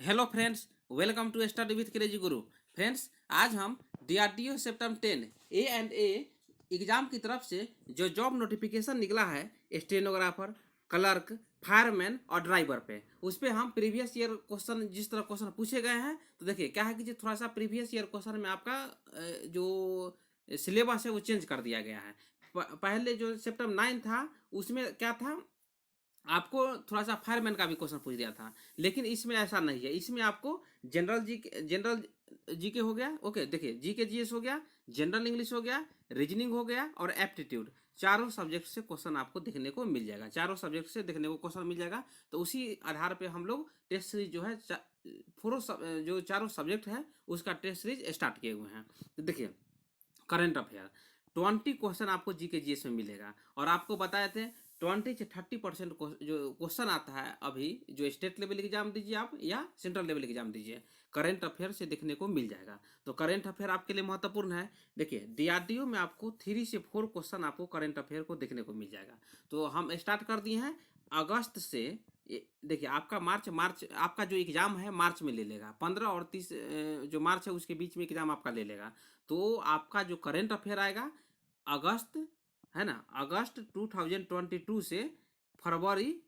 Hello friends, welcome to study with crazy Guru. Friends, आज हम DRDO September 10 ए exam की तरफ से जो जॉब नोटिफिकेशन निकला है स्टेनोग्राफर, क्लर्क, फायरमैन और ड्राइवर पे, उस पर हम प्रीवियस ईयर क्वेश्चन जिस तरह क्वेश्चन पूछे गए हैं, तो देखिए क्या है कि थोड़ा सा प्रीवियस ईयर क्वेश्चन में आपका जो सिलेबस है वो चेंज कर दिया गया है। पहले जो सेप्टेम्बर 9 था उसमें क्या था, आपको थोड़ा सा फायरमैन का भी क्वेश्चन पूछ दिया था, लेकिन इसमें ऐसा नहीं है। इसमें आपको जनरल जी के हो गया, ओके, देखिए जी के जीएस हो गया, जनरल इंग्लिश हो गया, रीजनिंग हो गया और एप्टीट्यूड, चारों सब्जेक्ट से क्वेश्चन आपको देखने को मिल जाएगा। चारों सब्जेक्ट से देखने को क्वेश्चन मिल जाएगा। तो उसी आधार पे हम लोग टेस्ट सीरीज जो है जो चारों सब्जेक्ट है उसका टेस्ट सीरीज स्टार्ट किए हुए हैं। तो देखिए, करंट अफेयर 20 क्वेश्चन आपको जी के जीएस में मिलेगा, और आपको बताए थे 20 से 30% जो क्वेश्चन आता है अभी, जो स्टेट लेवल एग्जाम दीजिए आप या सेंट्रल लेवल एग्जाम दीजिए, करंट अफेयर से देखने को मिल जाएगा। तो करंट अफेयर आपके लिए महत्वपूर्ण है। देखिए डीआरडीओ में आपको 3 से 4 क्वेश्चन आपको करंट अफेयर को देखने को मिल जाएगा। तो हम स्टार्ट कर दिए हैं अगस्त से। देखिए आपका मार्च आपका जो एग्जाम है मार्च में ले लेगा, 15 और 30 जो मार्च है उसके बीच में एग्जाम आपका ले लेगा। तो आपका जो करंट अफेयर आएगा अगस्त, है ना, अगस्त 2022 से फरवरी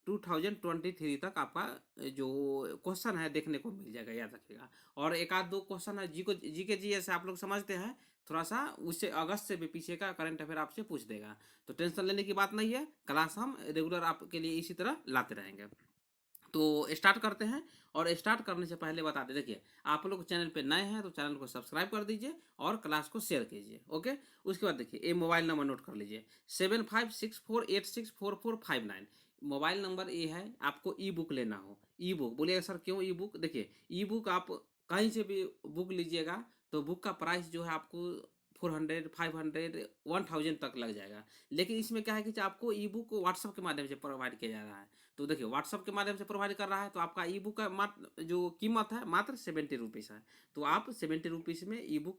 2023 तक आपका जो क्वेश्चन है देखने को मिल जाएगा, याद रखिएगा। और एक आध दो क्वेश्चन है जी के जी ऐसे आप लोग समझते हैं, थोड़ा सा उससे अगस्त से भी पीछे का करंट अफेयर आपसे पूछ देगा। तो टेंशन लेने की बात नहीं है, क्लास हम रेगुलर आपके लिए इसी तरह लाते रहेंगे। तो स्टार्ट करते हैं। और स्टार्ट करने से पहले बता दें, देखिए आप लोग चैनल पे नए हैं तो चैनल को सब्सक्राइब कर दीजिए और क्लास को शेयर कीजिए, ओके। उसके बाद देखिए ये मोबाइल नंबर नोट कर लीजिए, 7564864459। मोबाइल नंबर ये है, आपको ई बुक लेना हो, ई बुक बोलिएगा सर क्यों ई बुक, देखिए ई बुक आप कहीं से भी बुक लीजिएगा तो बुक का प्राइस जो है आपको 400, 500, 1000 तक लग जाएगा। लेकिन इसमें क्या है कि आपको ई बुक व्हाट्सअप के माध्यम से प्रोवाइड किया जा रहा है। तो देखिए व्हाट्सअप के माध्यम से प्रोवाइड कर रहा है, तो आपका ई बुक का मात्र जो कीमत है मात्र 70 रुपीज़ है। तो आप 70 रुपीज़ में ई बुक,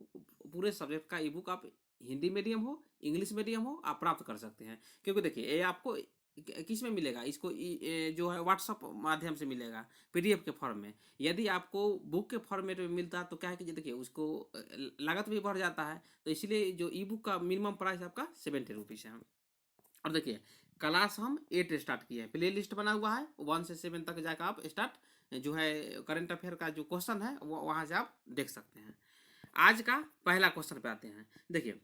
पूरे सब्जेक्ट का ई बुक आप हिंदी मीडियम हो इंग्लिश मीडियम हो आप प्राप्त कर सकते हैं। क्योंकि देखिए ये आपको किस में मिलेगा, इसको जो है व्हाट्सअप माध्यम से मिलेगा, पीडीएफ के फॉर्म में। यदि आपको बुक के फॉर्मेट में मिलता है तो क्या है कि देखिए उसको लागत भी बढ़ जाता है। तो इसलिए जो ई बुक का मिनिमम प्राइस आपका 70 रुपीज़ है। और देखिए क्लास हम 8 स्टार्ट किए हैं, प्ले लिस्ट बना हुआ है 1 से 7 तक जाकर आप स्टार्ट जो है करंट अफेयर का जो क्वेश्चन है वो वहाँ से आप देख सकते हैं। आज का पहला क्वेश्चन पे आते हैं। देखिए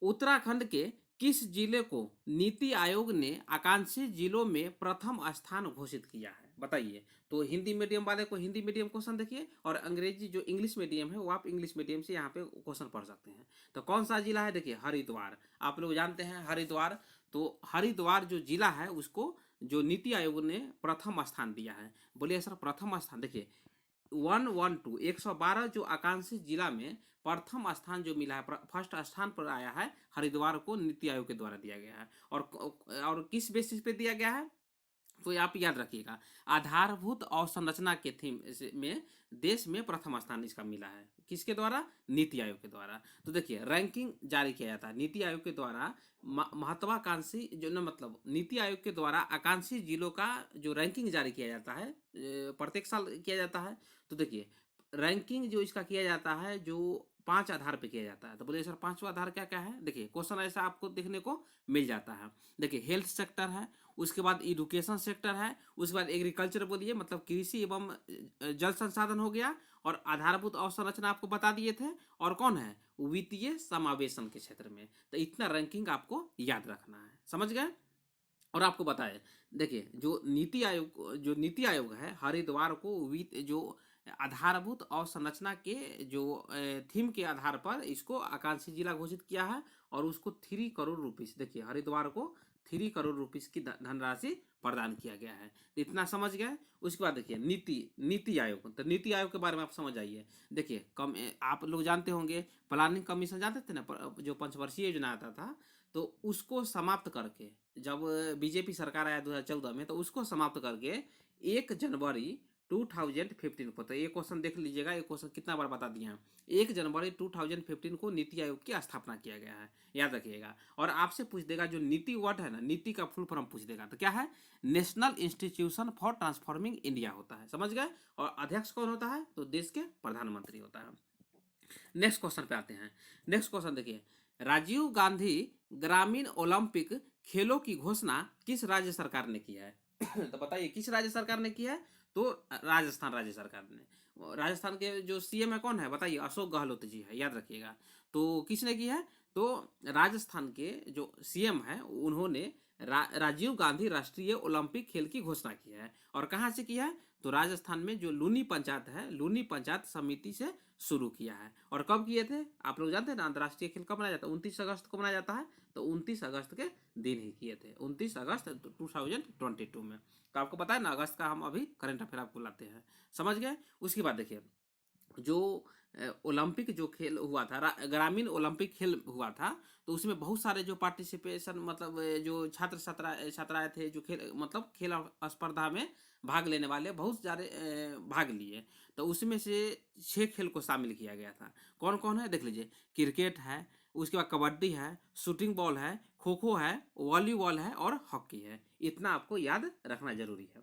उत्तराखंड के किस जिले को नीति आयोग ने आकांक्षी जिलों में प्रथम स्थान घोषित किया है, बताइए। तो हिंदी मीडियम वाले को हिंदी मीडियम क्वेश्चन देखिए, और अंग्रेजी जो इंग्लिश मीडियम है वो आप इंग्लिश मीडियम से यहाँ पे क्वेश्चन पढ़ सकते हैं। तो कौन सा जिला है, देखिए हरिद्वार, आप लोग जानते हैं हरिद्वार। तो हरिद्वार जो जिला है उसको जो नीति आयोग ने प्रथम स्थान दिया है, बोलिए सर प्रथम स्थान। देखिए 112 जो आकांक्षी जिला में प्रथम स्थान जो मिला है, फर्स्ट स्थान पर आया है, हरिद्वार को नीति आयोग के द्वारा दिया गया है। और किस बेसिस पे दिया गया है, तो आप याद रखिएगा, आधारभूत अवसंरचना के थीम में देश में प्रथम स्थान इसका मिला है, किसके द्वारा, नीति आयोग के द्वारा। तो देखिए रैंकिंग जारी किया जाता है नीति आयोग के द्वारा, महत्वाकांक्षी जो न मतलब नीति आयोग के द्वारा आकांक्षी जिलों का जो रैंकिंग जारी किया जाता है प्रत्येक साल किया जाता है। तो देखिए रैंकिंग जो इसका किया जाता है जो 5 आधार पे किया जाता है। तो बोलिए सर पांचवा आधार क्या क्या है, देखिए क्वेश्चन ऐसा आपको देखने को मिल जाता है। देखिए हेल्थ सेक्टर है, उसके बाद एजुकेशन सेक्टर है, उसके बाद एग्रीकल्चर बोलिए मतलब कृषि एवं जल संसाधन हो गया, और आधारभूत अवसंरचना आपको बता दिए थे, और कौन है, वित्तीय समावेशन के क्षेत्र में। तो इतना रैंकिंग आपको याद रखना है, समझ गए। और आपको बताए, देखिए जो नीति आयोग है हरिद्वार को वित्त जो आधारभूत अवसंरचना के जो थीम के आधार पर इसको आकांक्षी जिला घोषित किया है, और उसको 3 करोड़ रुपीस, देखिए हरिद्वार को 3 करोड़ रुपीस की धनराशि प्रदान किया गया है। इतना समझ गए। उसके बाद देखिए नीति नीति आयोग, तो नीति आयोग के बारे में आप समझ आइए। देखिए आप लोग जानते होंगे प्लानिंग कमीशन जानते थे ना, जो पंचवर्षीय योजना आता था, तो उसको समाप्त करके जब बीजेपी सरकार आया 2014 में, तो उसको समाप्त करके 1 जनवरी 2015 को। तो ये क्वेश्चन देख लीजिएगा, ये क्वेश्चन कितना बार बता दिए हैं। 1 जनवरी 2015 को नीति आयोग की स्थापना किया गया है, याद रखिएगा। और आपसे पूछ देगा जो नीति वर्ड है ना, नीति का फुल फॉर्म पूछ देगा, तो क्या है, national institution for transforming India होता है, समझ गए। और अध्यक्ष कौन होता है, तो देश के प्रधानमंत्री होता है। नेक्स्ट क्वेश्चन पे आते हैं। नेक्स्ट क्वेश्चन देखिए, राजीव गांधी ग्रामीण ओलंपिक खेलों की घोषणा किस राज्य सरकार ने की है? तो बताइए किस राज्य सरकार ने की है, तो राजस्थान राज्य सरकार ने। राजस्थान के जो सीएम है कौन है, बताइए, अशोक गहलोत जी है, याद रखिएगा। तो किसने की है, तो राजस्थान के जो सीएम है उन्होंने राजीव गांधी राष्ट्रीय ओलंपिक खेल की घोषणा की है। और कहाँ से किया है, तो राजस्थान में जो लूनी पंचायत है, लूनी पंचायत समिति से शुरू किया है। और कब किए थे, आप लोग जानते हैं ना, अंतर्राष्ट्रीय खेल कब मनाया जाता है, 29 अगस्त को मनाया जाता है। तो 29 अगस्त के दिन ही किए थे, 29 अगस्त 2022 में। तो आपको पता है ना, अगस्त का हम अभी करंट अफेयर आपको लाते हैं, समझ गए। उसके बाद देखिए, जो ओलंपिक जो खेल हुआ था, ग्रामीण ओलंपिक खेल हुआ था, तो उसमें बहुत सारे जो पार्टिसिपेशन, मतलब जो छात्राएं थे, जो खेल मतलब खेल स्पर्धा में भाग लेने वाले बहुत सारे भाग लिए। तो उसमें से 6 खेल को शामिल किया गया था। कौन कौन है, देख लीजिए, क्रिकेट है, उसके बाद कबड्डी है, शूटिंग बॉल है, खो खो है, वॉलीबॉल है और हॉकी है। इतना आपको याद रखना जरूरी है।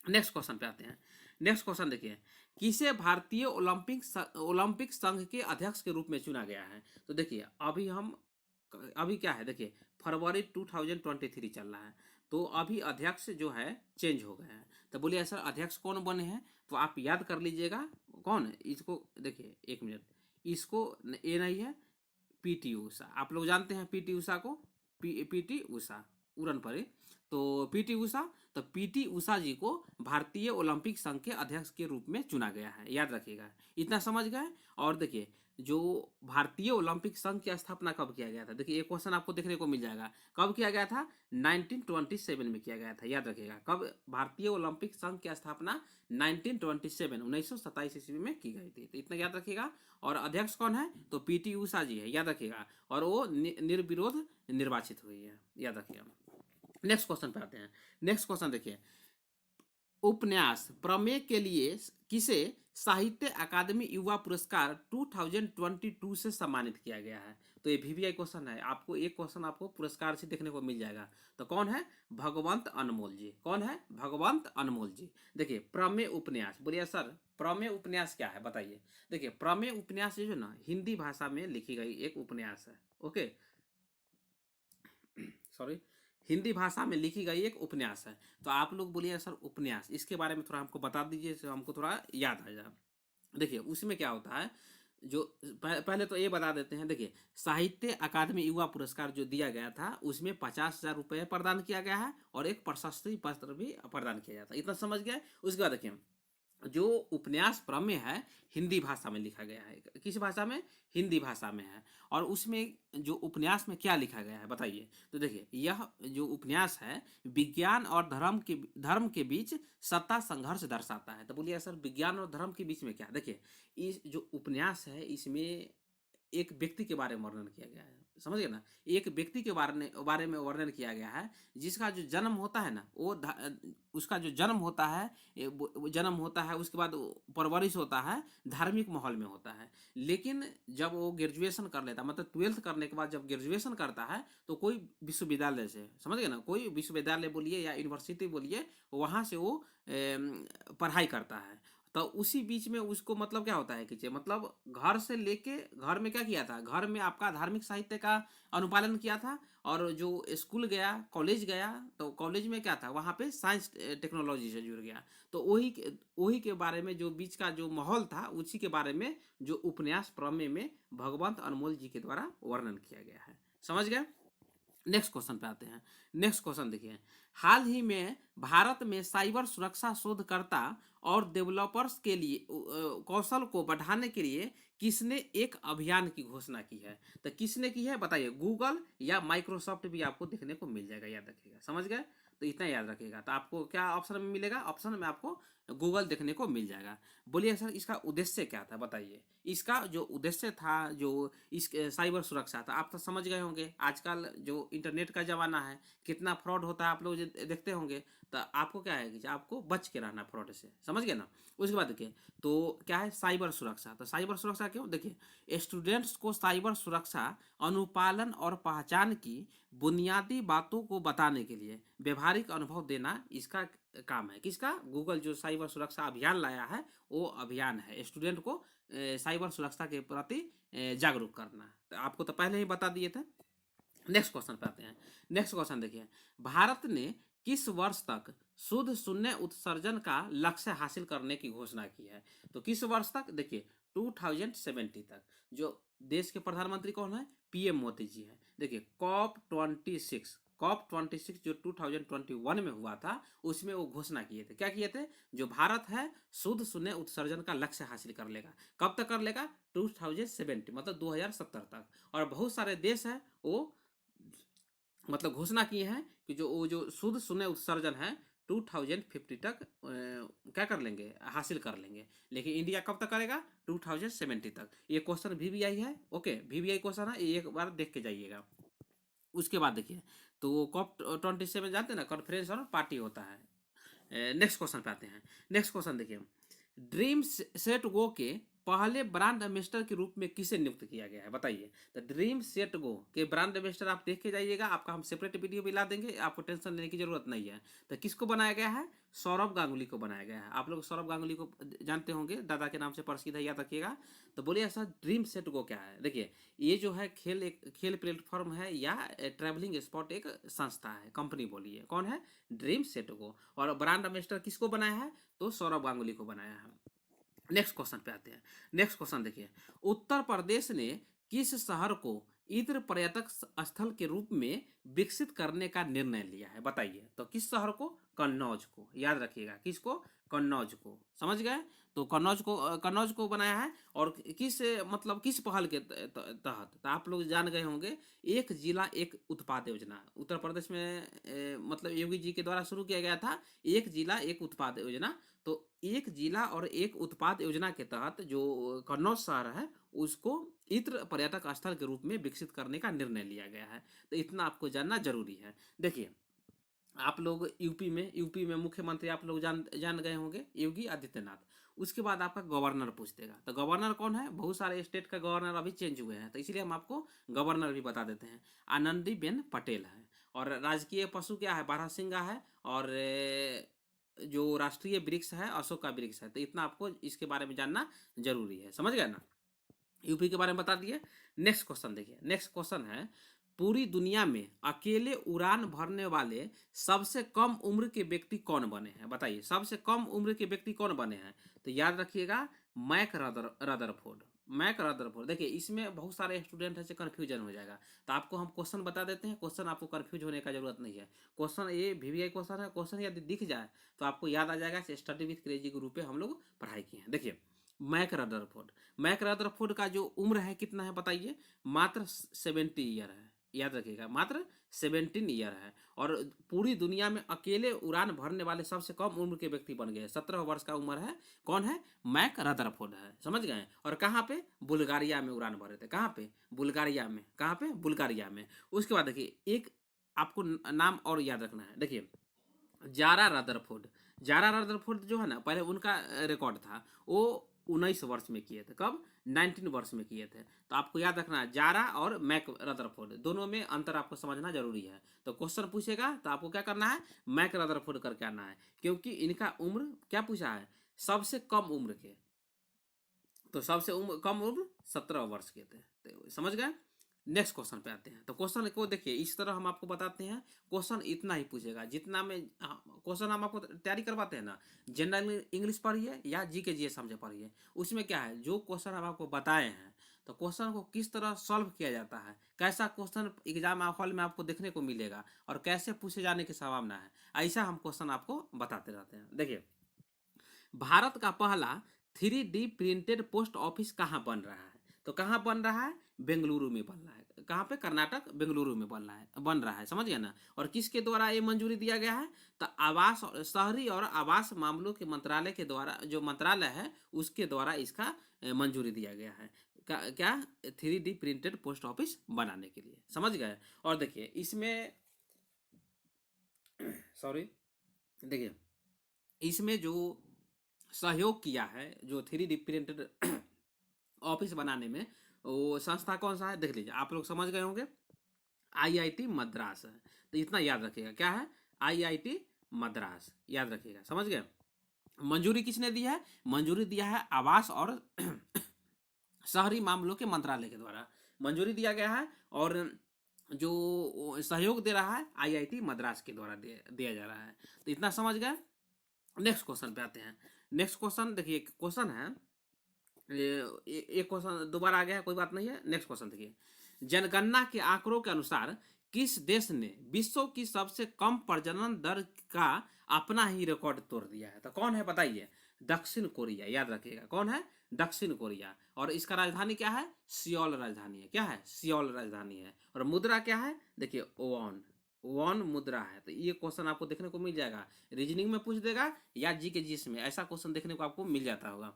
नेक्स्ट क्वेश्चन पे आते हैं। नेक्स्ट क्वेश्चन देखिए, किसे भारतीय ओलंपिक संघ के अध्यक्ष के रूप में चुना गया है? तो देखिए, अभी क्या है, देखिए फरवरी 2023 चल रहा है, तो अभी अध्यक्ष जो है चेंज हो गए हैं। तो बोलिए सर अध्यक्ष कौन बने हैं, तो आप याद कर लीजिएगा कौन है इसको। देखिए 1 मिनट, इसको ये नहीं है, पीटी उषा, आप लोग जानते हैं पीटी उषा को, पीटी उषा उड़न परे। तो पीटी उषा, तो पीटी उषा जी को भारतीय ओलंपिक संघ के अध्यक्ष के रूप में चुना गया है, याद रखिएगा। इतना समझ गए। और देखिए, जो भारतीय ओलंपिक संघ की स्थापना कब किया गया था, देखिए एक क्वेश्चन आपको देखने को मिल जाएगा, कब किया गया था, 1927 में किया गया था, याद रखिएगा। कब भारतीय ओलंपिक संघ की स्थापना, 1927 ईस्वी में की गई थी, तो इतना याद रखिएगा। और अध्यक्ष कौन है, तो पीटी उषा जी है, याद रखिएगा। और वो निर्विरोध निर्वाचित हुई है, याद रखिएगा। नेक्स्ट क्वेश्चन पे आते हैं। नेक्स्ट क्वेश्चन देखिए, उपन्यास प्रमेय के लिए किसे साहित्य अकादमी युवा पुरस्कार 2022 से सम्मानित किया गया है? तो ये वीवीआई क्वेश्चन है, आपको एक क्वेश्चन आपको पुरस्कार से देखने को मिल जाएगा। तो कौन है, भगवंत अनमोल जी। कौन है, भगवंत अनमोल जी। देखिए प्रमेय उपन्यास, बोलिए सर प्रमेय उपन्यास क्या है, बताइए। देखिए प्रमेय उपन्यास जो है ना, हिंदी भाषा में लिखी गई एक उपन्यास है, ओके, सॉरी, हिंदी भाषा में लिखी गई एक उपन्यास है। तो आप लोग बोलिए सर उपन्यास, इसके बारे में थोड़ा हमको बता दीजिए, तो हमको थोड़ा याद आ जाए। देखिए उसमें क्या होता है, जो पहले तो ये बता देते हैं। देखिए साहित्य अकादमी युवा पुरस्कार जो दिया गया था, उसमें 50,000 रुपये प्रदान किया गया है और एक प्रशस्ति पत्र भी प्रदान किया जाता है, इतना समझ गया। उसके बाद देखिए, जो उपन्यास प्रमेय है हिंदी भाषा में लिखा गया है, किस भाषा में, हिंदी भाषा में है। और उसमें जो उपन्यास में क्या लिखा गया है, बताइए। तो देखिए यह जो उपन्यास है, विज्ञान और धर्म के बीच सत्ता संघर्ष दर्शाता है। तो बोलिए सर विज्ञान और धर्म के बीच में क्या, देखिए इस जो उपन्यास है, इसमें एक व्यक्ति के बारे में वर्णन किया गया है, समझ गए ना। एक व्यक्ति के बारे में वर्णन किया गया है, जिसका जो जन्म होता है ना, वो उसका जो जन्म होता है, जन्म होता है, उसके बाद परवरिश होता है, धार्मिक माहौल में होता है। लेकिन जब वो ग्रेजुएशन कर लेता है, मतलब 12th करने के बाद जब ग्रेजुएशन करता है, तो कोई विश्वविद्यालय से, समझ गए ना, कोई विश्वविद्यालय बोलिए या यूनिवर्सिटी बोलिए, वहाँ से वो पढ़ाई करता है। तो उसी बीच में उसको मतलब क्या होता है कि मतलब घर से लेके, घर में क्या किया था, घर में आपका धार्मिक साहित्य का अनुपालन किया था। और जो स्कूल गया, कॉलेज गया, तो कॉलेज में क्या था, वहाँ पे साइंस टेक्नोलॉजी से जुड़ गया। तो वही के बारे में जो बीच का जो माहौल था, उसी के बारे में जो उपन्यास प्रमेय में भगवंत अनमोल जी के द्वारा वर्णन किया गया है, समझ गए। नेक्स्ट क्वेश्चन पे आते हैं। नेक्स्ट क्वेश्चन देखिए, हाल ही में भारत में साइबर सुरक्षा शोधकर्ता और डेवलपर्स के लिए कौशल को बढ़ाने के लिए किसने एक अभियान की घोषणा की है? तो किसने की है, बताइए, गूगल या माइक्रोसॉफ्ट भी आपको देखने को मिल जाएगा, याद रखिएगा, समझ गए। तो इतना याद रखिएगा। तो आपको क्या ऑप्शन में मिलेगा, ऑप्शन में आपको गूगल देखने को मिल जाएगा। बोलिए सर इसका उद्देश्य क्या था बताइए। इसका जो उद्देश्य था, जो इस साइबर सुरक्षा था, आप तो समझ गए होंगे। आजकल जो इंटरनेट का ज़माना है, कितना फ्रॉड होता है आप लोग देखते होंगे। तो आपको क्या है कि आपको बच के रहना फ्रॉड से, समझ गए ना। उसके बाद देखिए तो क्या है साइबर सुरक्षा। तो साइबर सुरक्षा क्यों, देखिए स्टूडेंट्स को साइबर सुरक्षा अनुपालन और पहचान की बुनियादी बातों को बताने के लिए व्यवहारिक अनुभव देना इसका काम है। किसका, गूगल जो साइबर सुरक्षा अभियान लाया है वो अभियान है स्टूडेंट को साइबर सुरक्षा के प्रति जागरूक करना। तो आपको तो पहले ही बता दिए थे। नेक्स्ट क्वेश्चन पे आते हैं। नेक्स्ट क्वेश्चन देखिए, भारत ने किस वर्ष तक शुद्ध शून्य उत्सर्जन का लक्ष्य हासिल करने की घोषणा की है। तो किस वर्ष तक, देखिए 2070 तक। जो देश के प्रधानमंत्री कौन है, पीएम मोदी जी है। देखिए कॉप 26 जो 2021 में हुआ था, उसमें वो घोषणा किए थे। क्या किए थे, जो भारत है शुद्ध शून्य उत्सर्जन का लक्ष्य हासिल कर लेगा। कब तक कर लेगा, 2070 मतलब 2070 तक। और बहुत सारे देश है वो मतलब घोषणा किए हैं कि जो वो जो शुद्ध शून्य उत्सर्जन है 2050 तक क्या कर लेंगे, हासिल कर लेंगे। लेकिन इंडिया कब तक करेगा, 2070 तक। ये क्वेश्चन वीवीआई है, ओके वीवीआई क्वेश्चन है, ये एक बार देख के जाइएगा। उसके बाद देखिए तो COP27 जानते हैं ना, कॉन्फ्रेंस और पार्टी होता है। नेक्स्ट क्वेश्चन पे आते हैं। नेक्स्ट क्वेश्चन देखिए, ड्रीम सेट गो के पहले ब्रांड एम्बेसडर के रूप में किसे नियुक्त किया गया है बताइए। तो ड्रीम सेट गो के ब्रांड एम्बेसडर आप देख के जाइएगा, आपका हम सेपरेट वीडियो भी ला देंगे, आपको टेंशन लेने की जरूरत नहीं है। तो किसको बनाया गया है, सौरभ गांगुली को बनाया गया है। आप लोग सौरभ गांगुली को जानते होंगे, दादा के नाम से प्रसिद्ध है, याद रखिएगा। तो बोलिए ऐसा ड्रीम सेट गो क्या है। देखिए ये जो है एक खेल प्लेटफॉर्म है या ट्रैवलिंग स्पॉट एक संस्था है, कंपनी बोलिए, कौन है, ड्रीम सेट गो। और ब्रांड एम्बेसडर किसको बनाया है, तो सौरभ गांगुली को बनाया है। नेक्स्ट क्वेश्चन पे आते हैं। नेक्स्ट क्वेश्चन देखिए, उत्तर प्रदेश ने किस शहर को इत्र पर्यटक स्थल के रूप में विकसित करने का निर्णय लिया है बताइए। तो किस शहर को, कन्नौज को, याद रखिएगा किसको, कन्नौज को, समझ गए। तो कन्नौज को बनाया है। और किस मतलब किस पहल के तहत, तो आप लोग जान गए होंगे, एक जिला एक उत्पाद योजना उत्तर प्रदेश में मतलब योगी जी के द्वारा शुरू किया गया था, एक जिला एक उत्पाद योजना। तो एक जिला और एक उत्पाद योजना के तहत जो कन्नौज शहर है उसको इत्र पर्यटक स्थल के रूप में विकसित करने का निर्णय लिया गया है। तो इतना आपको जानना जरूरी है। देखिए आप लोग यूपी में मुख्यमंत्री आप लोग जान जान गए होंगे, योगी आदित्यनाथ। उसके बाद आपका गवर्नर पूछ देगा। तो गवर्नर कौन है, बहुत सारे स्टेट का गवर्नर अभी चेंज हुए हैं, तो इसलिए हम आपको गवर्नर भी बता देते हैं। आनंदीबेन पटेल है। और राजकीय पशु क्या है, बारहसिंगा है। और जो राष्ट्रीय वृक्ष है अशोक का वृक्ष है। तो इतना आपको इसके बारे में जानना जरूरी है, समझ गए ना। यूपी के बारे में बता दिए। नेक्स्ट क्वेश्चन देखिए, नेक्स्ट क्वेश्चन है, पूरी दुनिया में अकेले उड़ान भरने वाले सबसे कम उम्र के व्यक्ति कौन बने हैं बताइए। सबसे कम उम्र के व्यक्ति कौन बने हैं, तो याद रखिएगा रदरफोर्ड। Mac Rutherford. देखिए इसमें बहुत सारे स्टूडेंट हैं, कन्फ्यूजन हो जाएगा। तो आपको हम क्वेश्चन बता देते हैं, क्वेश्चन आपको कन्फ्यूज होने का जरूरत नहीं है। क्वेश्चन ये वीवीआई क्वेश्चन है, क्वेश्चन यदि दिख जाए तो आपको याद आ जाएगा स्टडी विथ क्रेजी गुरु पे हम लोग पढ़ाई किए हैं। देखिए मैक रदरफोर्ड का जो उम्र है कितना है बताइए, मात्र 70 ईयर है। याद रखिएगा मात्र 17 ईयर है। और पूरी दुनिया में अकेले उड़ान भरने वाले सबसे कम उम्र के व्यक्ति बन गए। 17 वर्ष का उम्र है, कौन है, मैक रदरफोर्ड है, समझ गए। और कहाँ पे, बुल्गारिया में उड़ान भरे थे। कहाँ पे, बुल्गारिया में। कहाँ पे, बुल्गारिया में। उसके बाद देखिए एक आपको नाम और याद रखना है। देखिए जारा रदरफोर्ड। जारा रदरफोर्ड जो है ना, पहले उनका रिकॉर्ड था, वो 19 वर्ष में किए थे। कब, 19 वर्ष में किए थे। तो आपको याद रखना है जारा और मैक रदरफोर्ड दोनों में अंतर आपको समझना जरूरी है। तो क्वेश्चन पूछेगा तो आपको क्या करना है, मैक रदरफोर्ड करके आना है, क्योंकि इनका उम्र क्या पूछा है, सबसे कम उम्र के। तो सबसे कम उम्र 17 वर्ष के थे। तो समझ गए। नेक्स्ट क्वेश्चन पे आते हैं। तो क्वेश्चन को देखिए इस तरह हम आपको बताते हैं, क्वेश्चन इतना ही पूछेगा जितना में क्वेश्चन हम आपको तैयारी करवाते हैं ना, जनरल इंग्लिश पढ़िए या जीके जीएस हमसे पढ़िए। उसमें क्या है, जो क्वेश्चन हम आपको बताए हैं तो क्वेश्चन को किस तरह सॉल्व किया जाता है, कैसा क्वेश्चन एग्जाम हॉल में आपको देखने को मिलेगा और कैसे पूछे जाने की संभावना है, ऐसा हम क्वेश्चन आपको बताते रहते हैं। देखिए भारत का पहला 3D प्रिंटेड पोस्ट ऑफिस कहाँ बन रहा है, तो कहाँ बन रहा है, बेंगलुरु में बन रहा है। कहाँ पे? कर्नाटक बेंगलुरु में बन रहा है, समझ गए ना। और किसके द्वारा ये मंजूरी दिया गया है? तो आवास और शहरी और आवास मामलों के मंत्रालय के द्वारा, जो मंत्रालय है उसके द्वारा इसका मंजूरी दिया गया है। क्या? 3D प्रिंटेड पोस्ट ऑफिस बनाने के लिए, समझ गए। और देखिए इसमें सॉरी, देखिए इसमें जो सहयोग किया है, जो 3D प्रिंटेड ऑफिस बनाने में, वो संस्था कौन सा है देख लीजिए। आप लोग समझ गए होंगे, IIT मद्रास है। तो इतना याद रखिएगा, क्या है? IIT मद्रास, याद रखिएगा, समझ गए। मंजूरी किसने दी है? मंजूरी दिया है आवास और शहरी मामलों के मंत्रालय के द्वारा मंजूरी दिया गया है। और जो सहयोग दे रहा है IIT मद्रास के द्वारा दिया जा रहा है। तो इतना समझ गए। नेक्स्ट क्वेश्चन पे आते हैं। नेक्स्ट क्वेश्चन देखिए, क्वेश्चन है एक क्वेश्चन दोबारा आ गया है, कोई बात नहीं है। नेक्स्ट क्वेश्चन देखिए, जनगणना के आंकड़ों के अनुसार किस देश ने विश्व की सबसे कम प्रजनन दर का अपना ही रिकॉर्ड तोड़ दिया है? तो कौन है बताइए? दक्षिण कोरिया, याद रखिएगा, कौन है? दक्षिण कोरिया। और इसका राजधानी क्या है? सियोल राजधानी है। क्या है? सियोल राजधानी है। और मुद्रा क्या है? देखिए ओन, वॉन मुद्रा है। तो ये क्वेश्चन आपको देखने को मिल जाएगा, रीजनिंग में पूछ देगा या जीके जीएस में, ऐसा क्वेश्चन देखने को आपको मिल जाता होगा।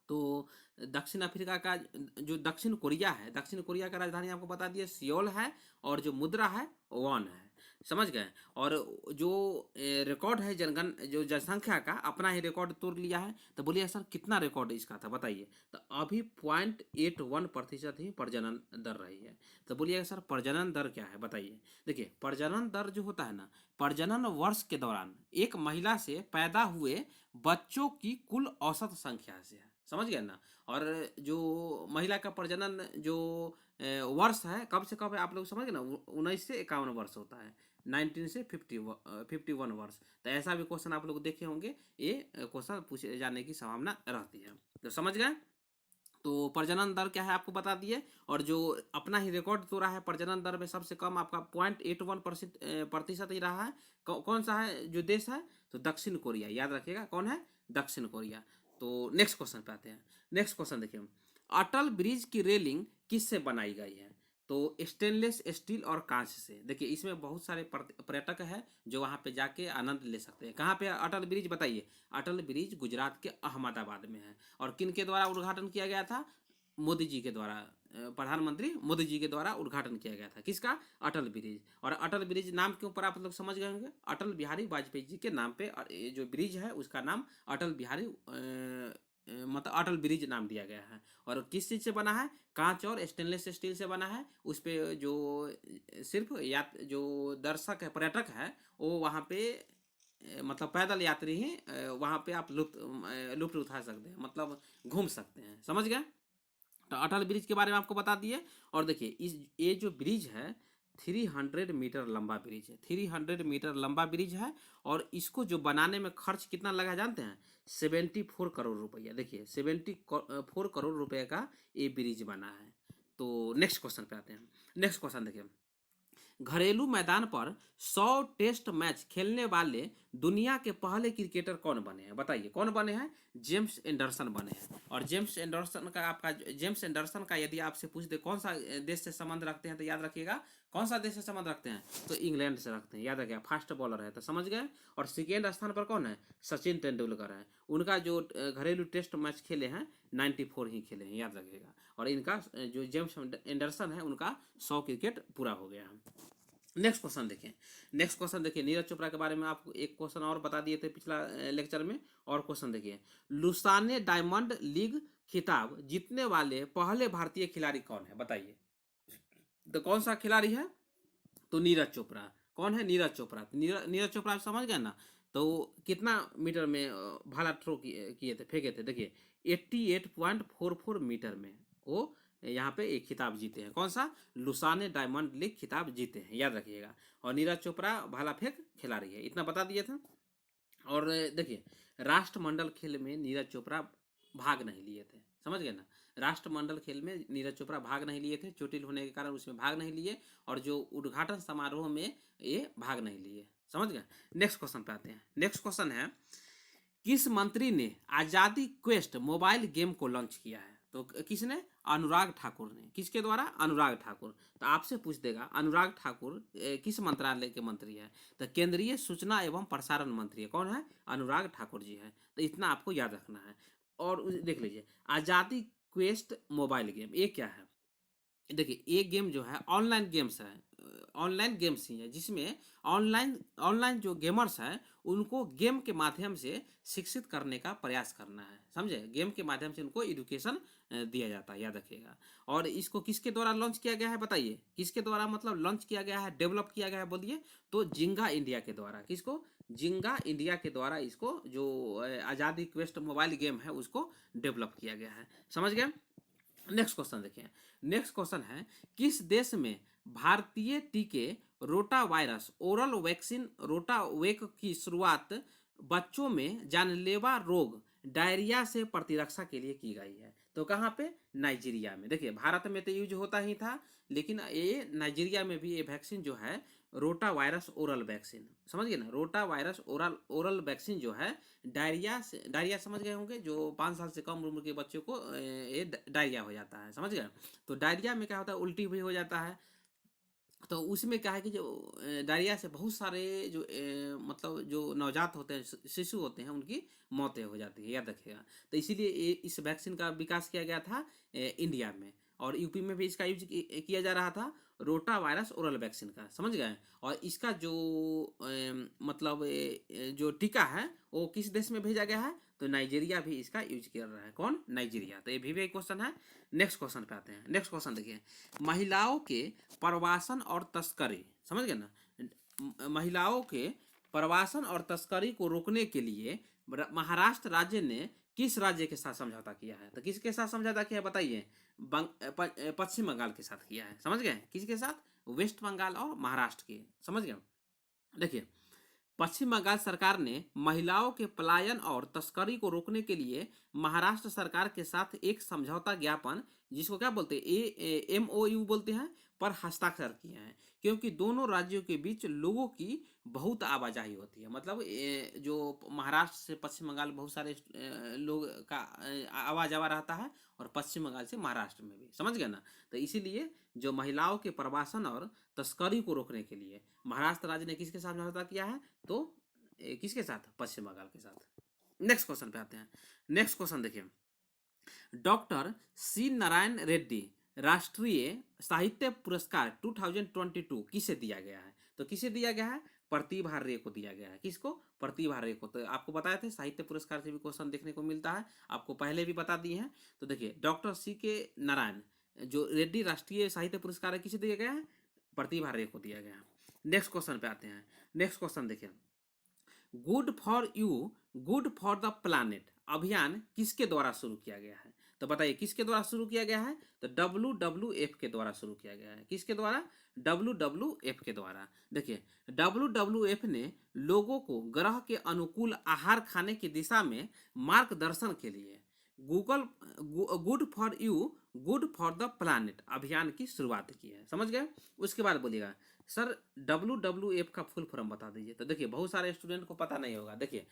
तो दक्षिण अफ्रीका का जो दक्षिण कोरिया है, दक्षिण कोरिया का राजधानी आपको बता दिए सियोल है। और जो मुद्रा है वॉन है, समझ गए। और जो रिकॉर्ड है जो जनसंख्या का अपना ही रिकॉर्ड तोड़ लिया है। तो बोलिए सर कितना रिकॉर्ड इसका था बताइए? तो अभी 0.81% ही प्रजनन दर रही है। तो बोलिए सर प्रजनन दर क्या है बताइए? देखिए प्रजनन दर जो होता है ना, प्रजनन वर्ष के दौरान एक महिला से पैदा हुए बच्चों की कुल औसत संख्या से है, समझ गए ना। और जो महिला का प्रजनन जो वर्ष है, कब से कब है आप लोग समझ गए ना, 19 से 51 वर्ष होता है, 19 से 51 वर्ष। तो ऐसा भी क्वेश्चन आप लोग देखे होंगे, ये क्वेश्चन पूछे जाने की संभावना रहती है। तो समझ गए। तो प्रजनन दर क्या है आपको बता दिए। और जो अपना ही रिकॉर्ड तोड़ा है प्रजनन दर में, सबसे कम आपका 0.81% ही रहा है। कौन सा है जो देश है? तो दक्षिण कोरिया, याद रखिएगा, कौन है? दक्षिण कोरिया। तो नेक्स्ट क्वेश्चन पे आते हैं। नेक्स्ट क्वेश्चन देखिए, अटल ब्रिज की रेलिंग किससे बनाई गई है? तो स्टेनलेस स्टील और कांच से। देखिए इसमें बहुत सारे पर्यटक हैं जो वहाँ पे जाके आनंद ले सकते हैं। कहाँ पे अटल ब्रिज बताइए? अटल ब्रिज गुजरात के अहमदाबाद में है। और किन के द्वारा उद्घाटन किया गया था? मोदी जी के द्वारा, प्रधानमंत्री मोदी जी के द्वारा उद्घाटन किया गया था। किसका? अटल ब्रिज। और अटल ब्रिज नाम के ऊपर आप लोग समझ गए होंगे, अटल बिहारी वाजपेयी जी के नाम पे ये जो ब्रिज है उसका नाम अटल बिहारी मतलब अटल ब्रिज नाम दिया गया है। और किस चीज़ से बना है? कांच और स्टेनलेस स्टील से बना है। उस पे जो सिर्फ या जो दर्शक है, पर्यटक है, वो वहाँ पे मतलब पैदल यात्री ही वहाँ पे आप लुत्फ उठा सकते हैं, मतलब घूम सकते हैं, समझ गए। तो अटल ब्रिज के बारे में आपको बता दिए। और देखिए ये जो ब्रिज है 300 मीटर लंबा ब्रिज है, 300 मीटर लंबा ब्रिज है। और इसको जो बनाने में खर्च कितना लगा जानते हैं? 74 करोड़ रुपया। देखिए 74 करोड़ रुपए का ये ब्रिज बना है। तो नेक्स्ट क्वेश्चन पे आते हैं। नेक्स्ट क्वेश्चन देखिए, घरेलू मैदान पर 100 टेस्ट मैच खेलने वाले दुनिया के पहले क्रिकेटर कौन बने हैं बताइए? कौन बने हैं? जेम्स एंडरसन बने हैं। और जेम्स एंडरसन का यदि आपसे पूछ दे कौन सा देश से संबंध रखते हैं, तो याद रखिएगा कौन सा देश से संबंध रखते हैं? तो इंग्लैंड से रखते हैं, याद रखिएगा, फास्ट बॉलर है, तो समझ गए। और सेकेंड स्थान पर कौन है? सचिन तेंदुलकर है। उनका जो घरेलू टेस्ट मैच खेले हैं 94 ही खेले हैं, याद रखिएगा। और इनका जो जेम्स एंडरसन है उनका 100 क्रिकेट पूरा हो गया है। नेक्स्ट क्वेश्चन देखें। नेक्स्ट क्वेश्चन देखिए, नीरज चोपड़ा के बारे में आपको एक क्वेश्चन और बता दिए थे पिछला लेक्चर में। और क्वेश्चन देखिए, लुसाने डायमंड लीग खिताब जीतने वाले पहले भारतीय खिलाड़ी कौन है बताइए? तो कौन सा खिलाड़ी है? तो नीरज चोपड़ा। कौन है? नीरज चोपड़ा। नीरज चोपड़ा आप समझ गए ना। तो कितना मीटर में भाला थ्रो किए थे, फेंके थे? देखिए 88.44 मीटर में वो यहाँ पे एक खिताब जीते हैं। कौन सा? लुसाने डायमंड लीग खिताब जीते हैं, याद रखिएगा। और नीरज चोपड़ा भाला फेंक खिलाड़ी है, इतना बता दिए थे। और देखिए राष्ट्रमंडल खेल में नीरज चोपड़ा भाग नहीं लिए थे, समझ गए ना। राष्ट्रमंडल खेल में नीरज चोपड़ा भाग नहीं लिए थे, चोटिल होने के कारण उसमें भाग नहीं लिए। और जो उद्घाटन समारोह में ये भाग नहीं लिए, समझ गए। नेक्स्ट क्वेश्चन पे आते हैं। नेक्स्ट क्वेश्चन है, किस मंत्री ने आजादी क्वेस्ट मोबाइल गेम को लॉन्च किया है? तो किसने? अनुराग ठाकुर ने। किसके द्वारा? अनुराग ठाकुर। तो आपसे पूछ देगा अनुराग ठाकुर किस मंत्रालय के मंत्री है? तो केंद्रीय सूचना एवं प्रसारण मंत्री है। कौन है? अनुराग ठाकुर जी है। तो इतना आपको याद रखना है। और देख लीजिए, आज़ादी क्वेस्ट मोबाइल गेम, ये क्या है? देखिए, ये गेम जो है ऑनलाइन गेम्स है, ऑनलाइन गेम्स ही है, जिसमें ऑनलाइन ऑनलाइन जो गेमर्स हैं उनको गेम के माध्यम से शिक्षित करने का प्रयास करना है। समझे? गेम के माध्यम से उनको एजुकेशन दिया जाता है, याद रखिएगा। और इसको किसके द्वारा लॉन्च किया गया है? बताइए, किसके द्वारा मतलब लॉन्च किया गया है, डेवलप किया गया है? बोलिए। तो जिंगा इंडिया के द्वारा। किसको? जिंगा इंडिया के द्वारा इसको जो आज़ादी क्वेस्ट मोबाइल गेम है उसको डेवलप किया गया है। समझ गए? नेक्स्ट क्वेश्चन देखिए। नेक्स्ट क्वेश्चन है, किस देश में भारतीय टीके रोटा वायरस ओरल वैक्सीन रोटावेक की शुरुआत बच्चों में जानलेवा रोग डायरिया से प्रतिरक्षा के लिए की गई है? तो कहाँ पे? नाइजीरिया में। देखिए, भारत में तो यूज होता ही था, लेकिन ये नाइजीरिया में भी ये वैक्सीन जो है रोटा वायरस ओरल वैक्सीन, समझ गए ना? Rota virus oral oral vaccine जो है डायरिया समझ गए होंगे, जो 5 साल से कम उम्र के बच्चों को ये डायरिया हो जाता है, समझ गए? तो डायरिया में क्या होता है? उल्टी भी हो जाता है। तो उसमें क्या है कि जो डायरिया से बहुत सारे जो मतलब जो नवजात होते हैं, शिशु होते हैं, उनकी मौतें हो जाती है, याद रखिएगा। तो इसीलिए इस वैक्सीन का विकास किया गया था इंडिया में, और यूपी में भी इसका यूज किया जा रहा था, रोटा वायरस ओरल वैक्सीन का, समझ गए? और इसका जो मतलब जो टीका है वो किस देश में भेजा गया है? तो नाइजीरिया भी इसका यूज कर रहा है। कौन? नाइजीरिया। तो ये भी एक क्वेश्चन है। नेक्स्ट क्वेश्चन पे आते हैं। नेक्स्ट क्वेश्चन देखिए, महिलाओं के प्रवासन और तस्करी, समझ गए ना? महिलाओं के प्रवासन और तस्करी को रोकने के लिए महाराष्ट्र राज्य ने किस राज्य के साथ समझौता किया है? तो किसके साथ समझौता किया है? बताइए। पश्चिम बंगाल के साथ किया है, समझ गए? किसके साथ? वेस्ट बंगाल और महाराष्ट्र के, समझ गए? देखिए, पश्चिम बंगाल सरकार ने महिलाओं के पलायन और तस्करी को रोकने के लिए महाराष्ट्र सरकार के साथ एक समझौता ज्ञापन, जिसको क्या बोलते हैं, MOU बोलते हैं, पर हस्ताक्षर किए हैं, क्योंकि दोनों राज्यों के बीच लोगों की बहुत आवाजाही होती है। मतलब जो महाराष्ट्र से पश्चिम बंगाल बहुत सारे लोग का आवाज आवा रहता है, और पश्चिम बंगाल से महाराष्ट्र में भी, समझ गए ना? तो इसीलिए जो महिलाओं के प्रवासन और तस्करी को रोकने के लिए महाराष्ट्र राज्य ने किसके साथ समझौता किया है? तो किसके साथ? पश्चिम बंगाल के साथ। नेक्स्ट क्वेश्चन पे आते हैं। नेक्स्ट क्वेश्चन देखिए, डॉक्टर सी नारायण रेड्डी राष्ट्रीय साहित्य पुरस्कार 2022 किसे दिया गया है? तो किसे दिया गया है? प्रतिभा रे को दिया गया है। किसको? प्रतिभा रे को। तो आपको बताए थे साहित्य पुरस्कार से भी क्वेश्चन देखने को मिलता है, आपको पहले भी बता दिए हैं। तो देखिए, डॉक्टर सी के नारायण जो रेड्डी राष्ट्रीय साहित्य पुरस्कार है, किसे दिया गया है? प्रतिभा रे को दिया गया है। नेक्स्ट क्वेश्चन पे आते हैं। नेक्स्ट क्वेश्चन देखिए, good for you good for the planet अभियान किसके द्वारा शुरू किया गया है? तो बताइए, किसके द्वारा शुरू किया गया है? तो WWF के द्वारा शुरू किया गया है। किसके द्वारा? WWF के द्वारा। देखिए, WWF ने लोगों को ग्रह के अनुकूल आहार खाने की दिशा में मार्गदर्शन के लिए good for you good for the planet अभियान की शुरुआत की है, समझ गए? उसके बाद बोलिएगा, सर WWF का फुल फॉर्म बता दीजिए। तो देखिए, बहुत सारे स्टूडेंट को पता नहीं होगा। देखिए,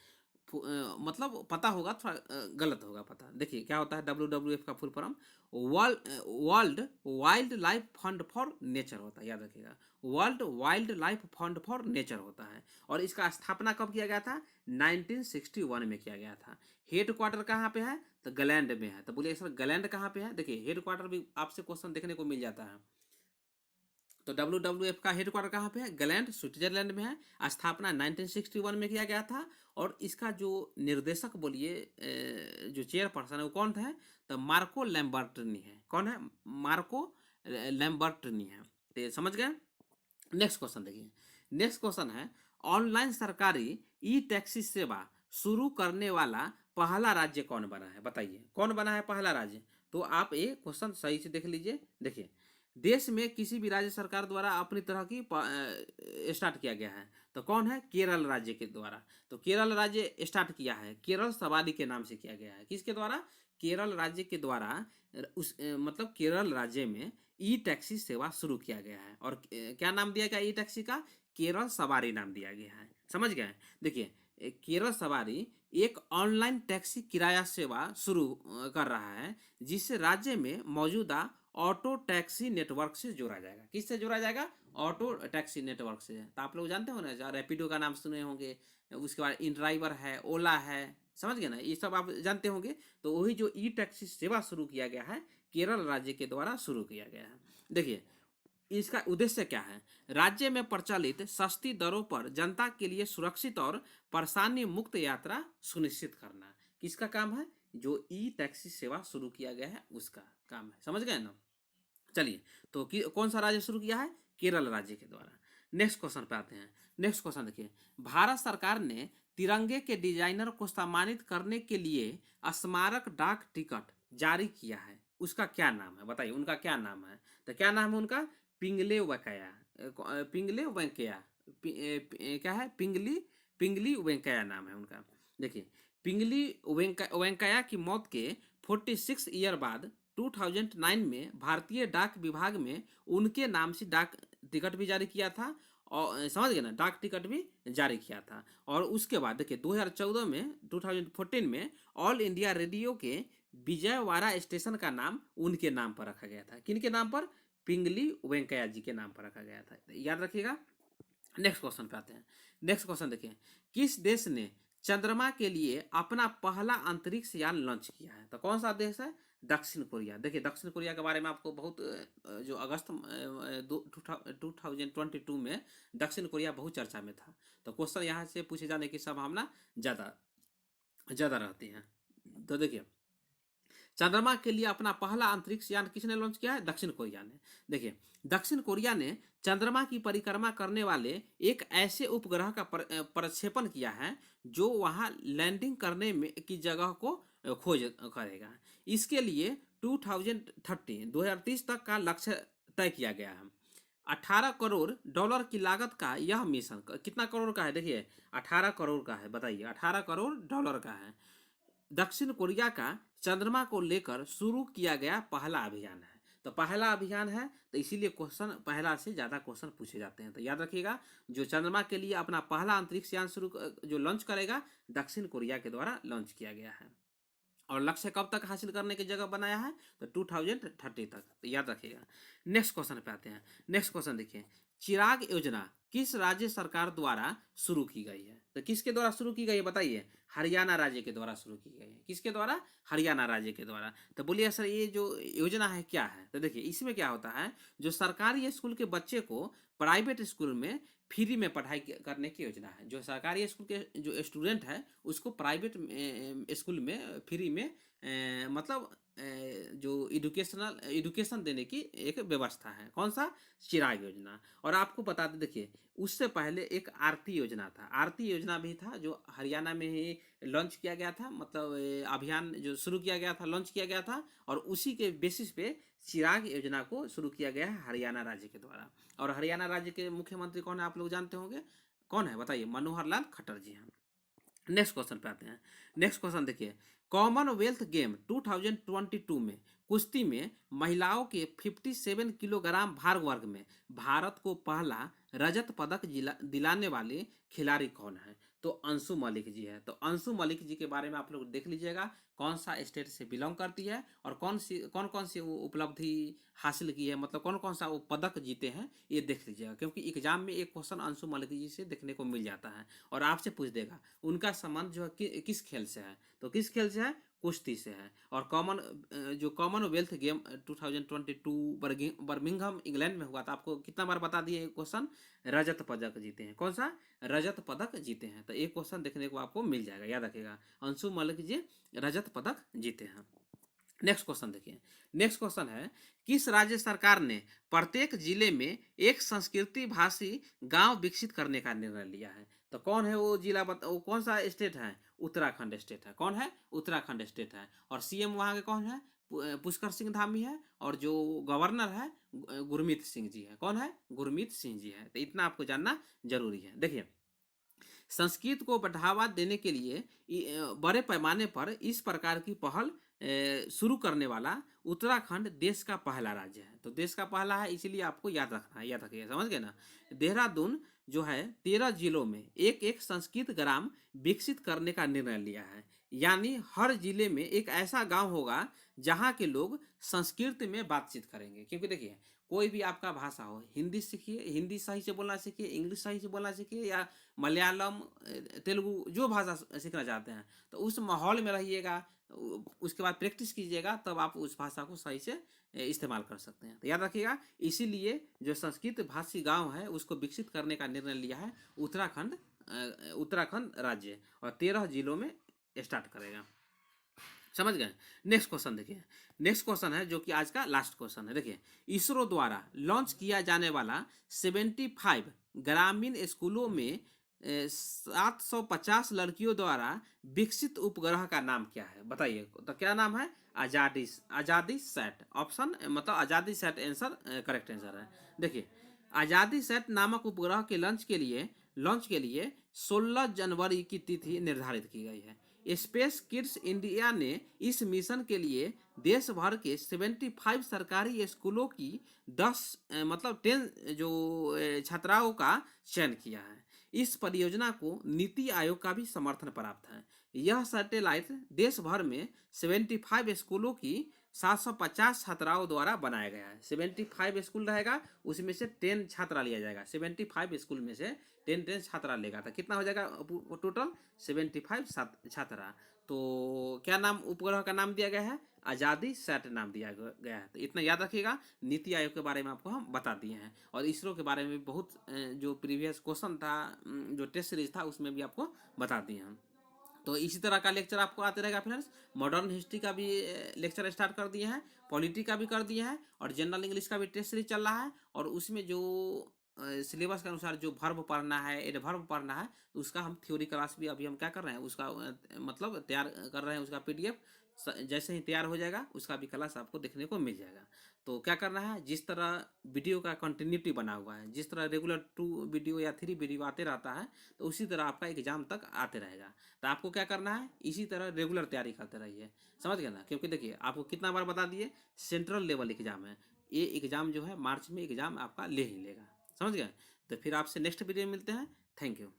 मतलब पता होगा, थोड़ा गलत होगा पता। देखिए क्या होता है WWF का full form? World wild life fund for nature होता है, याद रखिएगा। World wild life fund for nature होता है। और इसका स्थापना कब किया गया था? 1961 में किया गया था। हेड क्वार्टर कहाँ पे है? तो ग्लैंड में है। तो बोलिए सर, ग्लैंड कहाँ पे है? देखिए, हेड क्वार्टर भी आपसे क्वेश्चन देखने को मिल जाता है। तो WWF का हेडक्वार्टर कहाँ पे है? ग्लैंड, स्विट्जरलैंड में है। स्थापना 1961 में किया गया था। और इसका जो निर्देशक बोलिए, जो चेयरपर्सन है, वो कौन है? तो मार्को लैम्बर्टनी है। कौन है? मार्को लैम्बर्टनी है। तो ये समझ गए? नेक्स्ट क्वेश्चन देखिए। नेक्स्ट क्वेश्चन है, ऑनलाइन सरकारी ई टैक्सी सेवा शुरू करने वाला पहला राज्य कौन बना है? बताइए, कौन बना है पहला राज्य? तो आप ये क्वेश्चन सही से देख लीजिए। देखिए, देश में किसी भी राज्य सरकार द्वारा अपनी तरह की स्टार्ट किया गया है, तो कौन है? केरल राज्य के द्वारा। तो केरल राज्य स्टार्ट किया है, केरल सवारी के नाम से किया गया है। किसके द्वारा? केरल राज्य के द्वारा। मतलब केरल राज्य में ई टैक्सी सेवा शुरू किया गया है। और क्या नाम दिया गया ई टैक्सी का? केरल सवारी नाम दिया गया है, समझ गए? देखिए, केरल सवारी एक ऑनलाइन टैक्सी किराया सेवा शुरू कर रहा है, जिससे राज्य में मौजूदा ऑटो टैक्सी नेटवर्क से जोड़ा जाएगा। किससे जोड़ा जाएगा? ऑटो टैक्सी नेटवर्क से। तो आप लोग जानते हो ना, रैपिडो का नाम सुने होंगे, उसके बाद इन ड्राइवर है, ओला है, समझ गए ना, ये सब आप जानते होंगे। तो वही जो ई टैक्सी सेवा शुरू किया गया है, केरल राज्य के द्वारा शुरू किया गया है। देखिए इसका उद्देश्य क्या है? राज्य में प्रचलित सस्ती दरों पर जनता के लिए सुरक्षित और परेशानी मुक्त यात्रा सुनिश्चित करना। किसका काम है? जो ई टैक्सी सेवा शुरू किया गया है उसका काम है, समझ गए ना। चलिए, तो कौन सा राज्य शुरू किया है? केरल राज्य के द्वारा। नेक्स्ट क्वेश्चन पे आते हैं। नेक्स्ट क्वेश्चन देखिए, भारत सरकार ने तिरंगे के डिजाइनर को सम्मानित करने के लिए स्मारक डाक टिकट जारी किया है, उसका क्या नाम है? बताइए उनका क्या नाम है? तो क्या नाम है उनका? पिंगले वेंकैया। पिंगले वेंकैया। क्या है? पिंगली वेंकैया नाम है उनका। देखिए, पिंगली वेंकैया की मौत के 46 ईयर बाद 2009 में भारतीय डाक विभाग में उनके नाम से डाक टिकट भी जारी किया था, और समझ गए ना, डाक टिकट भी जारी किया था। और उसके बाद देखिए 2014 में 2014 में ऑल इंडिया रेडियो के विजयवाड़ा स्टेशन का नाम उनके नाम पर रखा गया था। किनके नाम पर? पिंगली वेंकैया जी के नाम पर रखा गया था, याद रखिएगा। नेक्स्ट क्वेश्चन पे आते हैं। नेक्स्ट क्वेश्चन देखिए, किस देश ने चंद्रमा के लिए अपना पहला अंतरिक्ष यान लॉन्च किया है? तो कौन सा देश है? दक्षिण कोरिया। देखिए दक्षिण कोरिया के बारे में आपको बहुत जो अगस्त 2022 में दक्षिण कोरिया बहुत चर्चा में था। तो क्वेश्चन यहाँ से पूछे जाने की संभावना ज़्यादा ज़्यादा रहती है। तो देखिए, चंद्रमा के लिए अपना पहला अंतरिक्ष यान किसने लॉन्च किया है? दक्षिण कोरिया ने। देखिए, दक्षिण कोरिया ने चंद्रमा की परिक्रमा करने वाले एक ऐसे उपग्रह का प्रक्षेपण किया है जो वहां लैंडिंग करने में की जगह को खोज करेगा। इसके लिए 2030 तक का लक्ष्य तय किया गया है। 18 करोड़ डॉलर की लागत का यह मिशन, कितना करोड़ का है? देखिए 18 करोड़ का है। बताइए, 18 करोड़ डॉलर का है। दक्षिण कोरिया का चंद्रमा को लेकर शुरू किया गया पहला अभियान है। तो पहला अभियान है, तो इसीलिए क्वेश्चन पहला से ज्यादा क्वेश्चन पूछे जाते हैं। तो याद रखिएगा, जो चंद्रमा के लिए अपना पहला अंतरिक्ष यान जो लॉन्च करेगा, दक्षिण कोरिया के द्वारा लॉन्च किया गया है। और लक्ष्य कब तक हासिल करने की जगह बनाया है? तो 2030 तक, तो याद रखिएगा। नेक्स्ट क्वेश्चन पे आते हैं। नेक्स्ट क्वेश्चन देखिए, चिराग योजना किस राज्य सरकार द्वारा शुरू की गई है? तो किसके द्वारा शुरू की गई है? बताइए। हरियाणा राज्य के द्वारा शुरू की गई है। किसके द्वारा? हरियाणा राज्य के द्वारा। तो बोलिए सर, ये जो योजना है क्या है? तो देखिए, इसमें क्या होता है, जो सरकारी स्कूल के बच्चे को प्राइवेट स्कूल में फ्री में पढ़ाई करने की योजना है। जो सरकारी स्कूल के जो स्टूडेंट है उसको प्राइवेट स्कूल में फ्री में मतलब जो एजुकेशन देने की एक व्यवस्था है। कौन सा? चिराग योजना। और आपको बता दें, देखिए उससे पहले एक आरती योजना था। आरती योजना भी था जो हरियाणा में ही लॉन्च किया गया था, मतलब अभियान जो शुरू किया गया था, लॉन्च किया गया था। और उसी के बेसिस पे चिराग योजना को शुरू किया गया है हरियाणा राज्य के द्वारा। और हरियाणा राज्य के मुख्यमंत्री कौन है? आप लोग जानते होंगे। कौन है? बताइए। मनोहर लाल खट्टर जी हैं। नेक्स्ट क्वेश्चन पे आते हैं। नेक्स्ट क्वेश्चन देखिए, कॉमनवेल्थ गेम 2022 में कुश्ती में महिलाओं के 57 किलोग्राम भार वर्ग में भारत को पहला रजत पदक दिलाने वाले खिलाड़ी कौन है? तो अंशु मलिक जी है। तो अंशु मलिक जी के बारे में आप लोग देख लीजिएगा, कौन सा स्टेट से बिलोंग करती है और कौन कौन सी वो उपलब्धि हासिल की है, मतलब कौन कौन सा वो पदक जीते हैं, ये देख लीजिएगा। क्योंकि एग्जाम में एक क्वेश्चन अंशु मलिक जी से देखने को मिल जाता है और आपसे पूछ देगा उनका संबंध जो है किस खेल से है। तो किस खेल से है? कुश्ती से है। और जो कॉमनवेल्थ गेम 2022 बर्मिंघम इंग्लैंड में हुआ था, आपको कितना बार बता दिए क्वेश्चन? रजत पदक जीते हैं। कौन सा? रजत पदक जीते हैं। तो एक क्वेश्चन देखने को आपको मिल जाएगा, याद रखिएगा। अंशु मलिक जी रजत पदक जीते हैं। नेक्स्ट क्वेश्चन देखिए। नेक्स्ट क्वेश्चन है, किस राज्य सरकार ने प्रत्येक जिले में एक संस्कृति भाषी गांव विकसित करने का निर्णय लिया है? तो कौन है वो जिला? वो कौन सा स्टेट है? उत्तराखंड स्टेट है। कौन है? उत्तराखंड स्टेट है। और सीएम वहां के कौन है? पुष्कर सिंह धामी है। और जो गवर्नर है गुरमीत सिंह जी है। कौन है? गुरमीत सिंह जी है। तो इतना आपको जानना जरूरी है। देखिए, संस्कृत को बढ़ावा देने के लिए बड़े पैमाने पर इस प्रकार की पहल शुरू करने वाला उत्तराखंड देश का पहला राज्य है। तो देश का पहला है, इसीलिए आपको याद रखना है, याद रखिए, समझ गए ना। देहरादून जो है 13 जिलों में एक एक संस्कृत ग्राम विकसित करने का निर्णय लिया है। यानी हर जिले में एक ऐसा गांव होगा जहां के लोग संस्कृत में बातचीत करेंगे। क्योंकि देखिए, कोई भी आपका भाषा हो, हिंदी सीखिए, हिंदी सही से बोलना सीखिए, इंग्लिश सही से बोलना सीखिए, या मलयालम, तेलुगु, जो भाषा सीखना चाहते हैं, तो उस माहौल में रहिएगा, उसके बाद प्रैक्टिस कीजिएगा, तब आप उस भाषा को सही से इस्तेमाल कर सकते हैं। तो याद रखिएगा, इसीलिए जो संस्कृत भाषी गांव है उसको विकसित करने का निर्णय लिया है उत्तराखंड राज्य, और 13 जिलों में स्टार्ट करेगा। समझ गए। नेक्स्ट क्वेश्चन देखिए। नेक्स्ट क्वेश्चन है जो कि आज का लास्ट क्वेश्चन है। देखिए, इसरो द्वारा लॉन्च किया जाने वाला 75 ग्रामीण स्कूलों में 750 लड़कियों द्वारा विकसित उपग्रह का नाम क्या है? बताइए। तो क्या नाम है? आजादी सैट। ऑप्शन मतलब आजादी सैट आंसर करेक्ट आंसर है। देखिए, आजादी सैट नामक उपग्रह के लॉन्च के लिए 16 जनवरी की तिथि निर्धारित की गई है। स्पेस किड्स इंडिया ने इस मिशन के लिए देश भर के 75 सरकारी स्कूलों की 10 जो छात्राओं का चयन किया है। इस परियोजना को नीति आयोग का भी समर्थन प्राप्त है। यह सैटेलाइट देश भर में 75 स्कूलों की 750 छात्राओं द्वारा बनाया गया है। 75 स्कूल रहेगा, उसमें से 10 छात्रा लिया जाएगा। 75 स्कूल में से 10 छात्रा लेगा, तो कितना हो जाएगा टोटल? 75 छात्रा। तो क्या नाम उपग्रह का नाम दिया गया है? आज़ादी सैट नाम दिया गया है। तो इतना याद रखिएगा। नीति आयोग के बारे में आपको हम बता दिए हैं, और इसरो के बारे में बहुत जो प्रीवियस क्वेश्चन था, जो टेस्ट सीरीज था, उसमें भी आपको बता दिए हैं। तो इसी तरह का लेक्चर आपको आते रहेगा फ्रेंड्स। मॉडर्न हिस्ट्री का भी लेक्चर स्टार्ट कर दिए हैं, पॉलिटी का भी कर दिए हैं, और जनरल इंग्लिश का भी टेस्ट सीरीज चल रहा है। और उसमें जो सिलेबस के अनुसार जो वर्ब पढ़ना है, एडवर्ब पढ़ना है, तो उसका हम थ्योरी क्लास भी अभी हम क्या कर रहे हैं, उसका मतलब तैयार कर रहे हैं। उसका पीडीएफ जैसे ही तैयार हो जाएगा, उसका भी क्लास आपको देखने को मिल जाएगा। तो क्या करना है, जिस तरह वीडियो का कंटिन्यूटी बना हुआ है, जिस तरह रेगुलर 2 वीडियो या 3 वीडियो आते रहता है, तो उसी तरह आपका एग्जाम तक आते रहेगा। तो आपको क्या करना है, इसी तरह रेगुलर तैयारी करते रहिए। समझ गए ना? क्योंकि देखिए, आपको कितना बार बता दिए, सेंट्रल लेवल एग्जाम है ये। एग्जाम जो है मार्च में एग्जाम आपका ले ही लेगा। समझ गए? तो फिर आपसे नेक्स्ट वीडियो में मिलते हैं। Thank you.